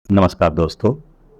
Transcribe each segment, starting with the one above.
नमस्कार दोस्तों।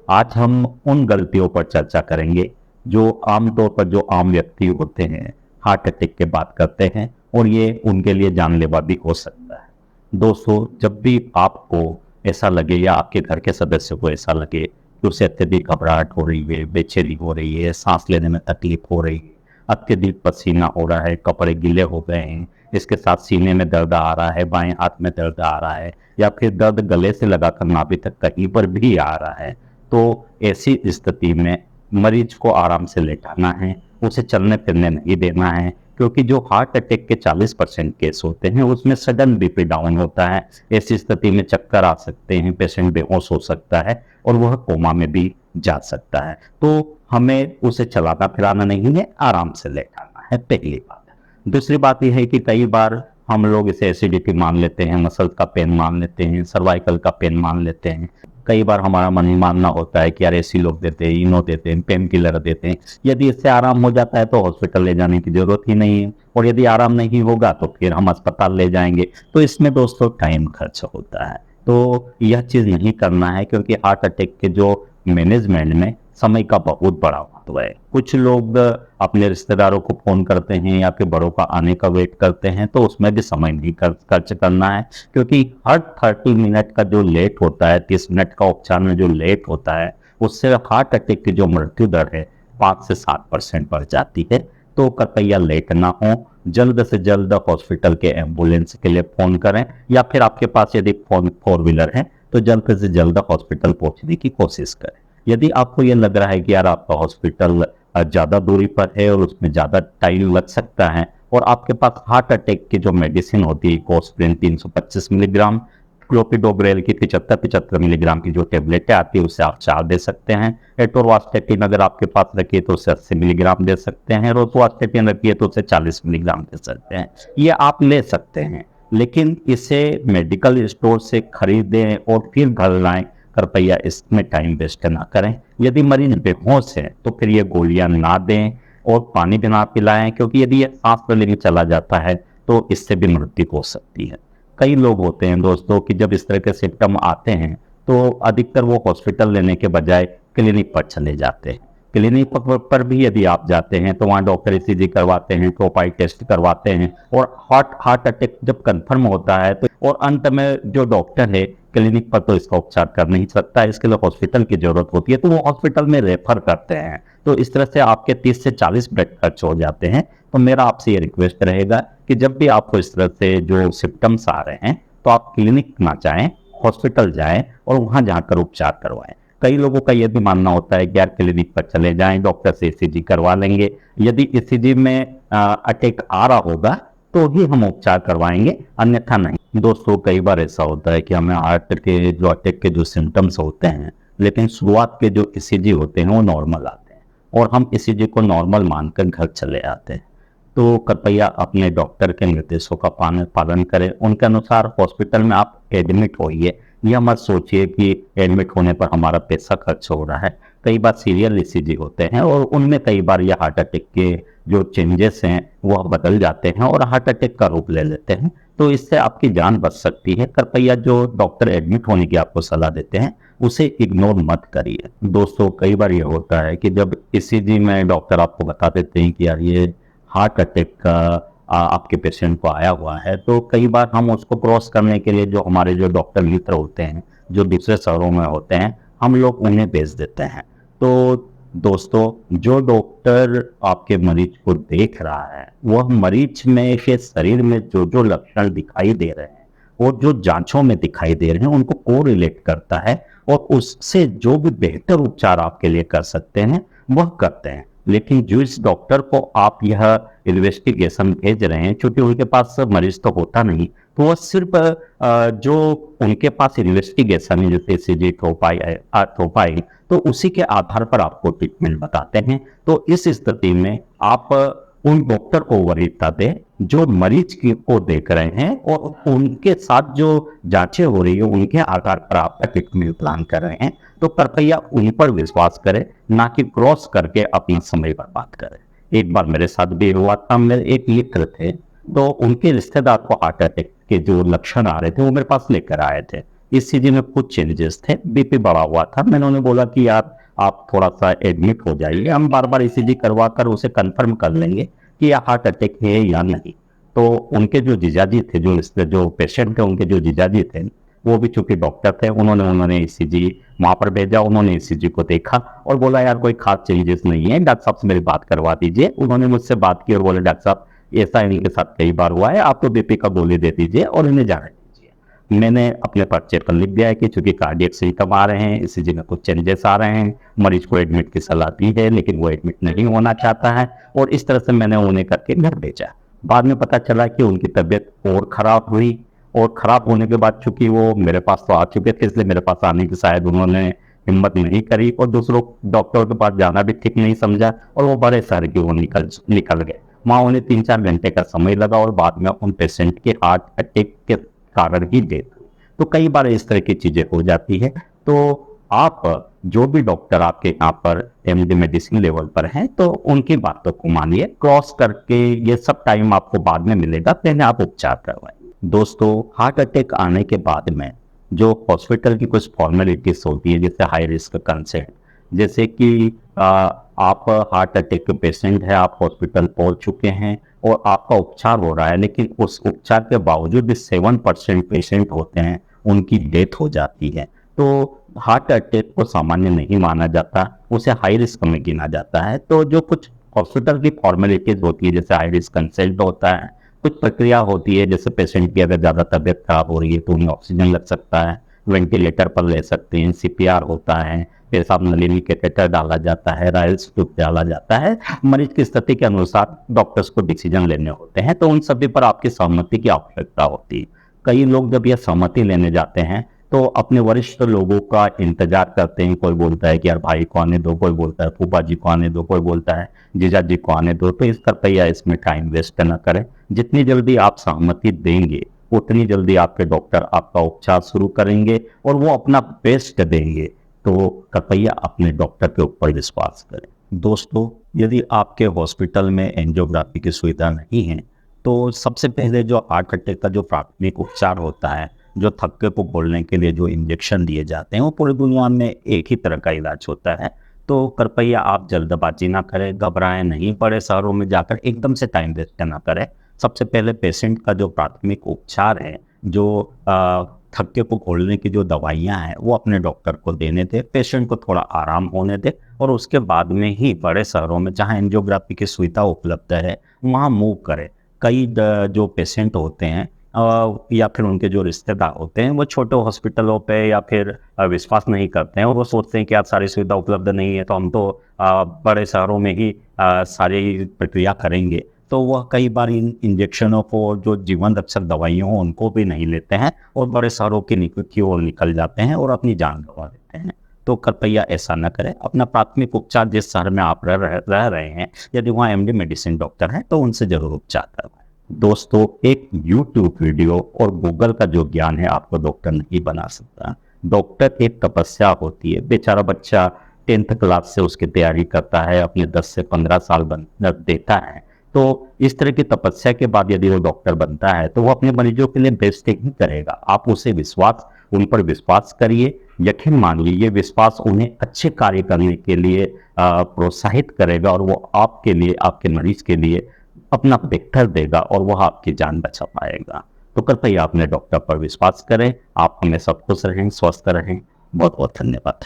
आज हम उन गलतियों पर चर्चा करेंगे जो आमतौर पर जो आम व्यक्ति होते हैं हार्ट अटैक के बाद करते हैं और ये उनके लिए जानलेवा भी हो सकता है। दोस्तों, जब भी आपको ऐसा लगे या आपके घर के सदस्य को ऐसा लगे कि उसे अत्यधिक घबराहट हो रही है, बेचैनी हो रही है, सांस लेने में तकलीफ हो रही है, अत्यधिक पसीना हो रहा है, कपड़े गीले हो गए हैं, इसके साथ सीने में दर्द आ रहा है, बाएं हाथ में दर्द आ रहा है या फिर दर्द गले से लगाकर नाभि तक कहीं पर भी आ रहा है, तो ऐसी स्थिति में मरीज को आराम से लेटाना है, उसे चलने फिरने नहीं देना है, क्योंकि जो हार्ट अटैक के 40% केस होते हैं उसमें सडन बीपी डाउन होता है। ऐसी स्थिति में चक्कर आ सकते हैं, पेशेंट बेहोश हो सकता है और वह कोमा में भी जा सकता है। तो हमें उसे चलाना फिराना नहीं है, आराम से लेटाना है, पहली बात। दूसरी बात यह है कि कई बार हम लोग इसे एसिडिटी मान लेते हैं, मसल का पेन मान लेते हैं, सर्वाइकल का पेन मान लेते हैं। कई बार हमारा मन ही मानना होता है कि यार एसी लोग देते हैं, इनो देते हैं, पेन किलर देते हैं, यदि इससे आराम हो जाता है तो हॉस्पिटल ले जाने की जरूरत ही नहीं है, और यदि आराम नहीं होगा तो फिर हम अस्पताल ले जाएंगे। तो इसमें दोस्तों टाइम खर्च होता है, तो यह चीज नहीं करना है, क्योंकि हार्ट अटैक के जो मैनेजमेंट में समय का बहुत बड़ा महत्व है। कुछ लोग अपने रिश्तेदारों को फोन करते हैं या फिर बड़ों का आने का वेट करते हैं, तो उसमें भी समय नहीं खर्च करना है, क्योंकि हर 30 मिनट का जो लेट होता है, 30 मिनट का उपचार में जो लेट होता है, उससे हार्ट अटैक की जो मृत्यु दर है 5 से 7% बढ़ जाती है। तो कृपया लेट ना हो, जल्द से जल्द हॉस्पिटल के एम्बुलेंस के लिए फोन करें, या फिर आपके पास यदि फोर व्हीलर है तो जल्द से जल्द हॉस्पिटल पहुंचने की कोशिश करें। यदि आपको ये लग रहा है कि यार आपका हॉस्पिटल ज़्यादा दूरी पर है और उसमें ज़्यादा टाइम लग सकता है, और आपके पास हार्ट अटैक की जो मेडिसिन होती है कोस्प्रिन 325 मिलीग्राम, क्लोपिडोग्रेल की 75-75 मिलीग्राम की जो टेबलेटें आती है उससे आप 4 दे सकते हैं, एटोरवास्टेटिन अगर आपके पास रखी है तो उससे 80 मिलीग्राम दे सकते हैं, रोसुवास्टेटिन रखी है तो उससे 40 मिलीग्राम दे सकते हैं। ये आप ले सकते हैं, लेकिन इसे मेडिकल स्टोर से खरीदें और फिर घर लाएं। कृपया इसमें टाइम वेस्ट ना करें। यदि मरीज बेहोश है तो फिर ये गोलियां ना दें और पानी भी ना पिलाएं, क्योंकि यदि ये सांस लेने में चला जाता है तो इससे भी मृत्यु हो सकती है। कई लोग होते हैं दोस्तों कि जब इस तरह के सिम्टम आते हैं तो अधिकतर वो हॉस्पिटल लेने के बजाय क्लिनिक पर चले जाते हैं। क्लिनिक पर भी यदि आप जाते हैं तो वहाँ डॉक्टर ईसीजी करवाते हैं, ट्रोपाई टेस्ट करवाते हैं, और हार्ट अटैक जब कंफर्म होता है तो और अंत में जो डॉक्टर है क्लिनिक पर तो इसका उपचार कर नहीं सकता, इसके लिए हॉस्पिटल की जरूरत होती है, तो वो हॉस्पिटल में रेफर करते हैं। तो इस तरह से आपके 30 से 40 बेड खर्च हो जाते हैं। तो मेरा आपसे ये रिक्वेस्ट रहेगा कि जब भी आपको इस तरह से जो सिम्टम्स आ रहे हैं तो आप क्लिनिक ना जाएं, हॉस्पिटल जाएं और वहां जाकर उपचार करवाएं। कई लोगों का यह भी मानना होता है कि यार क्लिनिक पर चले जाएं, डॉक्टर से ईसीजी करवा लेंगे, यदि ईसीजी में अटैक आ रहा होगा तो ही हम उपचार करवाएंगे, अन्यथा नहीं। दोस्तों, कई बार ऐसा होता है कि हमें हार्ट के जो अटैक के जो सिम्टम्स होते हैं, लेकिन शुरुआत के जो ईसीजी होते हैं वो नॉर्मल आते हैं और हम ईसीजी को नॉर्मल मानकर घर चले आते हैं। तो कृपया अपने डॉक्टर के निर्देशों का पालन करें, उनके अनुसार हॉस्पिटल में आप एडमिट होइए। यह मत सोचिए कि एडमिट होने पर हमारा पैसा खर्च हो रहा है। कई बार सीरियल ईसीजी होते हैं और उनमें कई बार यह हार्ट अटैक के जो चेंजेस हैं वह बदल जाते हैं और हार्ट अटैक का रूप ले लेते हैं, तो इससे आपकी जान बच सकती है। कृपया जो डॉक्टर एडमिट होने की आपको सलाह देते हैं उसे इग्नोर मत करिए। दोस्तों, कई बार यह होता है कि जब ईसीजी में डॉक्टर आपको बता देते हैं कि यार ये हार्ट अटैक का आपके पेशेंट को आया हुआ है, तो कई बार हम उसको क्रॉस करने के लिए जो हमारे जो डॉक्टर मित्र होते हैं जो दूसरे शहरों में होते हैं, हम लोग उन्हें भेज देते हैं। तो दोस्तों, जो डॉक्टर आपके मरीज को देख रहा है वह मरीज में के शरीर में जो जो लक्षण दिखाई दे रहे हैं और जो जांचों में दिखाई दे रहे हैं उनको कोरिलेट करता है और उससे जो भी बेहतर उपचार आपके लिए कर सकते हैं वह करते हैं। लेकिन जिस डॉक्टर को आप यह इन्वेस्टिगेशन भेज रहे हैं, क्योंकि उनके पास मरीज तो होता नहीं, तो वह सिर्फ जो उनके पास इन्वेस्टिगेशन है जैसे सीजी ट्रोपाई, तो उसी के आधार पर आपको ट्रीटमेंट बताते हैं। तो इस स्थिति में आप उन डॉक्टर को वरीयता दें जो मरीज को देख रहे हैं और उनके साथ जो जांचें हो रही है उनके आधार पर आपका ट्रीटमेंट प्लान कर रहे हैं। तो कृपया उन पर विश्वास करें, ना कि क्रॉस करके अपना समय बर्बाद करें। एक बार मेरे साथ भी हुआ था, मेरे एक मित्र थे, तो उनके रिश्तेदार को हार्ट अटैक के जो लक्षण आ रहे थे वो मेरे पास लेकर आए थे। ईसीजी में कुछ चेंजेस थे, बीपी बढ़ा हुआ था। मैंने उन्हें बोला कि यार आप थोड़ा सा एडमिट हो जाइए, हम बार बार ईसीजी करवा कर उसे कंफर्म कर लेंगे कि यह हार्ट अटैक है या नहीं। तो उनके जो जीजाजी थे, जो पेशेंट थे, उनके जो जीजाजी थे वो भी चूंकि डॉक्टर थे, उन्होंने ईसीजी वहां पर भेजा। उन्होंने ईसीजी को देखा और बोला यार कोई खास चेंजेस नहीं है, डॉक्टर साहब से मेरी बात करवा दीजिए। उन्होंने मुझसे बात की और बोले डॉक्टर साहब ऐसा इनके साथ कई बार हुआ है, आप तो बीपी का गोली दे दीजिए और इन्हें जाने दीजिए। मैंने अपने पर्चे पर लिख दिया है कि चूंकि कार्डियक सिम्टम आ रहे हैं, ईसीजी में कुछ चेंजेस आ रहे हैं, मरीज को एडमिट की सलाह दी है लेकिन वो एडमिट नहीं होना चाहता है, और इस तरह से मैंने उन्हें करके घर भेजा। बाद में पता चला कि उनकी तबीयत और खराब हुई, और खराब होने के बाद चूंकि वो मेरे पास तो आ चुके थे, इसलिए मेरे पास आने की शायद उन्होंने हिम्मत नहीं करी और दूसरों डॉक्टरों के पास जाना भी ठीक नहीं समझा, और वो बड़े शहर की वो निकल गए। वहां उन्हें 3-4 घंटे का समय लगा और बाद में उन पेशेंट के हार्ट अटैक के कारण ही डेथ हुई। तो कई बार इस तरह की चीजें हो जाती है। तो आप जो भी डॉक्टर आपके यहाँ पर एमडी मेडिसिन लेवल पर हैं, तो उनकी बातों को मानिए, क्रॉस करके ये सब टाइम आपको बाद में मिलेगा, पहले आप उपचार करवाएं। दोस्तों, हार्ट अटैक आने के बाद में जो हॉस्पिटल की कुछ फॉर्मेलिटीज होती है, जैसे हाई रिस्क कंसेंट, जैसे कि आप हार्ट अटैक के पेशेंट है, आप हॉस्पिटल पहुंच चुके हैं और आपका उपचार हो रहा है, लेकिन उस उपचार के बावजूद भी 7% पेशेंट होते हैं उनकी डेथ हो जाती है। तो हार्ट अटैक को सामान्य नहीं माना जाता, उसे हाई रिस्क में गिना जाता है। तो जो कुछ हॉस्पिटल की फॉर्मेलिटीज होती है, जैसे हाई रिस्क कंसेंट होता है, कुछ प्रक्रिया होती है, जैसे पेशेंट की अगर ज़्यादा तबीयत खराब हो रही है तो उन्हें ऑक्सीजन लग सकता है, वेंटिलेटर पर ले सकते हैं, सीपीआर होता है, पेशाब नली में कैथेटर डाला जाता है, राइल्स ट्यूब डाला जाता है। मरीज की स्थिति के अनुसार डॉक्टर्स को डिसीजन लेने होते हैं, तो उन सभी पर आपकी सहमति की आवश्यकता होती है। कई लोग जब यह सहमति लेने जाते हैं तो अपने वरिष्ठ लोगों का इंतजार करते हैं। कोई बोलता है कि यार भाई को आने दो, कोई बोलता है फूफा जी को आने दो, कोई बोलता है जीजा जी को आने दो। तो इस कृपया इसमें टाइम वेस्ट न करें। जितनी जल्दी आप सहमति देंगे उतनी जल्दी आपके डॉक्टर आपका उपचार शुरू करेंगे और वो अपना बेस्ट देंगे। तो कृपया अपने डॉक्टर के ऊपर विश्वास करें। दोस्तों, यदि आपके हॉस्पिटल में एंजियोग्राफी की सुविधा नहीं है तो सबसे पहले जो हार्ट अटैक का जो प्राथमिक उपचार होता है, जो थक्के को खोलने के लिए जो इंजेक्शन दिए जाते हैं, वो पूरी दुनिया में एक ही तरह का इलाज होता है। तो कृपया आप जल्दबाजी ना करें, घबराएं नहीं, बड़े शहरों में जाकर एकदम से टाइम वेस्ट ना करें। सबसे पहले पेशेंट का जो प्राथमिक उपचार है, जो थक्के को खोलने की जो दवाइयाँ हैं, वो अपने डॉक्टर को देने दें, पेशेंट को थोड़ा आराम होने दें, और उसके बाद में ही बड़े शहरों में जहाँ एंजियोग्राफी की सुविधा उपलब्ध है वहाँ मूव करें। कई जो पेशेंट होते हैं या फिर उनके जो रिश्तेदार होते हैं, वो छोटे हॉस्पिटलों पे या फिर विश्वास नहीं करते हैं और वो सोचते हैं कि यार सारी सुविधा उपलब्ध नहीं है तो हम तो बड़े शहरों में ही सारी प्रक्रिया करेंगे। तो वह कई बार इन इंजेक्शनों को, जो जीवन रक्षक दवाइयों हो, उनको भी नहीं लेते हैं और बड़े शहरों की ओर निकल जाते हैं और अपनी जान गंवा देते हैं। तो कृपया ऐसा न करें। अपना प्राथमिक उपचार जिस शहर में आप रह रहे हैं, यदि वहाँ एमडी मेडिसिन डॉक्टर हैं तो उनसे जरूर उपचार करवाएं। दोस्तों, एक YouTube वीडियो और गूगल का जो ज्ञान है आपको डॉक्टर नहीं बना सकता। डॉक्टर एक तपस्या होती है। बेचारा बच्चा 10th क्लास से उसकी तैयारी करता है, अपने 10 से 15 साल देता है। तो इस तरह की तपस्या के बाद यदि वो डॉक्टर बनता है तो वो अपने मरीजों के लिए बेस्ट ही करेगा। आप उन पर विश्वास करिए, यकीन मानिए ये विश्वास उन्हें अच्छे कार्य करने के लिए प्रोत्साहित करेगा और वो आपके लिए, आपके मरीज के लिए अपना बेहतर देगा और वह आपकी जान बचा पाएगा। तो कृपया अपने डॉक्टर पर विश्वास करें। आप हमेशा खुश रहें, स्वस्थ रहें। बहुत बहुत धन्यवाद।